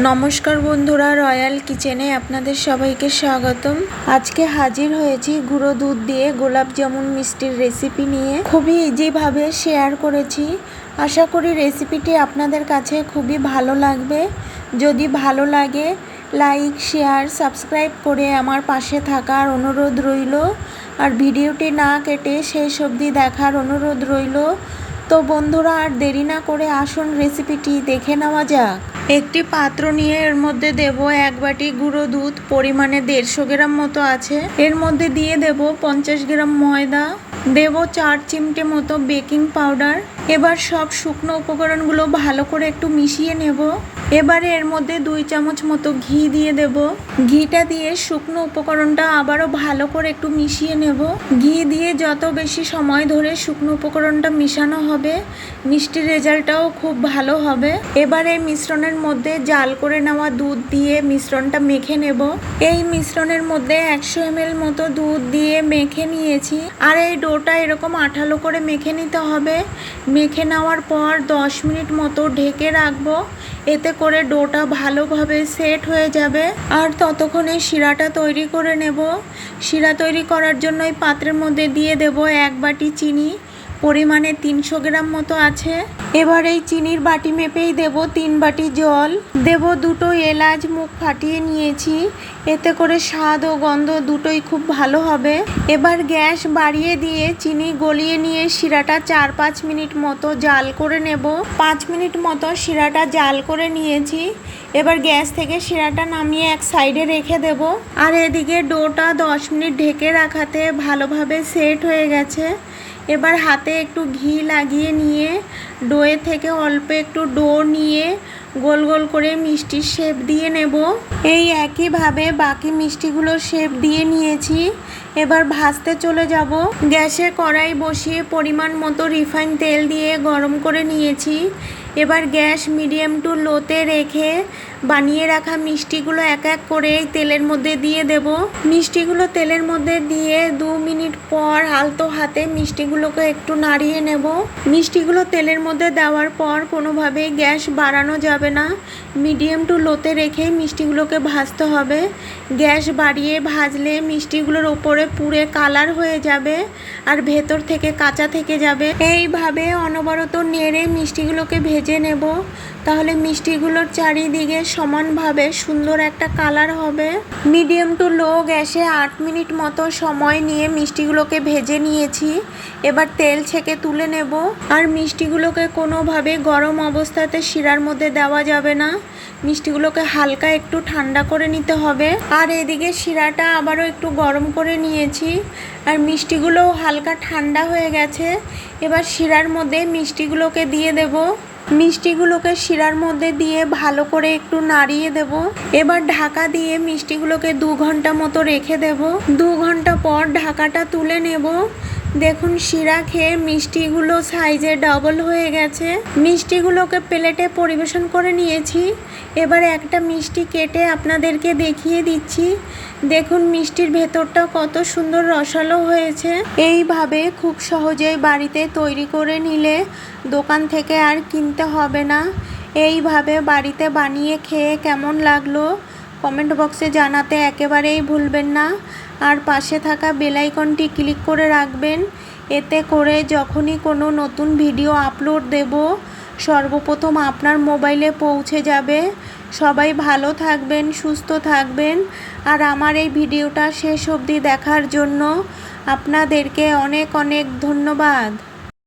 নমস্কার বন্ধুরা, রয়্যাল কিচেনে আপনাদের সবাইকে স্বাগতম। আজকে হাজির হয়েছি গুঁড়ো দুধ দিয়ে গোলাপ জামুন মিষ্টির রেসিপি নিয়ে। খুবই ইজিভাবে শেয়ার করেছি। আশা করি রেসিপিটি আপনাদের কাছে খুবই ভালো লাগবে। যদি ভালো লাগে লাইক, শেয়ার, সাবস্ক্রাইব করে আমার পাশে থাকার অনুরোধ রইল। আর ভিডিওটি না কেটে শেষ অবধি দেখার অনুরোধ রইল। তো বন্ধুরা, আর দেরি না করে আসুন রেসিপিটি দেখে নেওয়া যাক। একটি পাত্র নিয়ে এর মধ্যে দেব 1 বাটি গুঁড়ো দুধ, পরিমাণে 150 গ্রাম মতো আছে। এর মধ্যে দিয়ে দেব 50 গ্রাম ময়দা, দেব 4 চিমটে মতো বেকিং পাউডার। এবার সব শুকনো উপকরণগুলো ভালো করে একটু মিশিয়ে নেব। এবারে এর মধ্যে 2 চামচ মতো ঘি দিয়ে দেব। ঘিটা দিয়ে শুকনো উপকরণটা আবারও ভালো করে একটু মিশিয়ে নেব। ঘি দিয়ে যত বেশি সময় ধরে শুকনো উপকরণটা মিশানো হবে, মিষ্টির রেজাল্টটাও খুব ভালো হবে। এবার এই মিশ্রণের মধ্যে জাল করে নেওয়া দুধ দিয়ে মিশ্রণটা মেখে নেব। এই মিশ্রণের মধ্যে 100 ml মতো দুধ দিয়ে মেখে নিয়েছি। আর এই ডোটা এরকম আঠালো করে মেখে নিতে হবে। মেখে নেওয়ার পর 10 মিনিট মতো ঢেকে রাখবো। এতে করে ডোটা ভালোভাবে সেট হয়ে যাবে। আর ততক্ষণে শিরাটা তৈরি করে নেব। শিরা তৈরি করার জন্য এই পাত্রের মধ্যে দিয়ে দেব 1 বাটি চিনি, পরিমাণে 300 গ্রাম মতো আছে। এবার এই চিনির বাটি মেপেই দেব 3 বাটি জল। দেব 2টো এলাচ মুখ ফাটিয়ে নিয়েছি। এতে করে স্বাদ ও গন্ধ দুটোই খুব ভালো হবে। এবার গ্যাস বাড়িয়ে দিয়ে চিনি গলিয়ে নিয়ে শিরাটা 4-5 মিনিট মতো জাল করে নেব। 5 মিনিট মতো শিরাটা জাল করে নিয়েছি। এবার গ্যাস থেকে শিরাটা নামিয়ে এক সাইডে রেখে দেব। আর এদিকে ডোটা 10 মিনিট ঢেকে রাখাতে ভালোভাবে সেট হয়ে গেছে। এবার হাতে একটু ঘি লাগিয়ে নিয়ে ডোয়ে থেকে অল্প একটু ডো নিয়ে গোল গোল করে মিষ্টির শেপ দিয়ে নেব। এই একইভাবে বাকি মিষ্টিগুলো শেপ দিয়ে নিয়েছি। এবার ভাজতে চলে যাব। গ্যাসে কড়াই বসিয়ে পরিমাণ মতো রিফাইন তেল দিয়ে গরম করে নিয়েছি। এবার গ্যাস মিডিয়াম টু লোতে রেখে বানিয়ে রাখা মিষ্টিগুলো এক এক করে তেলের মধ্যে দিয়ে দেব। মিষ্টিগুলো তেলের মধ্যে দিয়ে 2 মিনিট পর আলতো হাতে মিষ্টিগুলোকে একটু নাড়িয়ে নেব। মিষ্টিগুলো তেলের মধ্যে দেওয়ার পর কোনোভাবেই গ্যাস বাড়ানো যাবে না। মিডিয়াম টু লোতে রেখে মিষ্টিগুলোকে ভাজতে হবে। গ্যাস বাড়িয়ে ভাজলে মিষ্টিগুলোর ওপরে পুড়ে কালার হয়ে যাবে আর ভেতর থেকে কাঁচা থেকে যাবে। এইভাবে অনবরত নেড়ে মিষ্টিগুলোকে ভেজে নেব। তাহলে মিষ্টিগুলোর চারিদিকে সমানভাবে সুন্দর একটা কালার হবে। মিডিয়াম টু লো গ্যাসে 8 মিনিট মতো সময় নিয়ে মিষ্টিগুলোকে ভেজে নিয়েছি। এবার তেল ছেঁকে তুলে নেব। আর মিষ্টিগুলোকে কোনোভাবে গরম অবস্থাতে শিরার মধ্যে দেওয়া যাবে না। মিষ্টিগুলোকে হালকা একটু ঠান্ডা করে নিতে হবে। আর এদিকে শিরাটা আবারও একটু গরম করে নিয়েছি। আর মিষ্টিগুলোও হালকা ঠান্ডা হয়ে গেছে। এবার শিরার মধ্যে মিষ্টিগুলোকে দিয়ে দেব। মিষ্টিগুলোকে শিরার মধ্যে দিয়ে ভালো করে একটু নাড়িয়ে দেব। এবার ঢাকা দিয়ে মিষ্টিগুলোকে 2 ঘন্টা মতো রেখে দেব। 2 ঘন্টা পর ঢাকাটা তুলে নেব। দেখুন, শিরা খেয়ে মিষ্টিগুলো সাইজে ডবল হয়ে গেছে। মিষ্টিগুলোকে প্লেটে পরিবেশন করে নিয়েছি। এবার একটা মিষ্টি কেটে আপনাদেরকে দেখিয়ে দিচ্ছি। দেখুন মিষ্টির ভেতরটা কত সুন্দর রসালো হয়েছে। এইভাবে খুব সহজেই বাড়িতে তৈরি করে নিলে দোকান থেকে আর কিনতে হবে না। এইভাবে বাড়িতে বানিয়ে খেয়ে কেমন লাগলো কমেন্ট বক্সে জানাতে একেবারেই ভুলবেন না। আর পাশে থাকা বেল আইকনটি ক্লিক করে রাখবেন। এতে করে যখনই কোনো নতুন ভিডিও আপলোড দেব সর্বপ্রথম আপনার মোবাইলে পৌঁছে যাবে। সবাই ভালো থাকবেন, সুস্থ থাকবেন। আর আমার এই ভিডিওটা শেষ অবধি দেখার জন্য আপনাদেরকে অনেক অনেক ধন্যবাদ।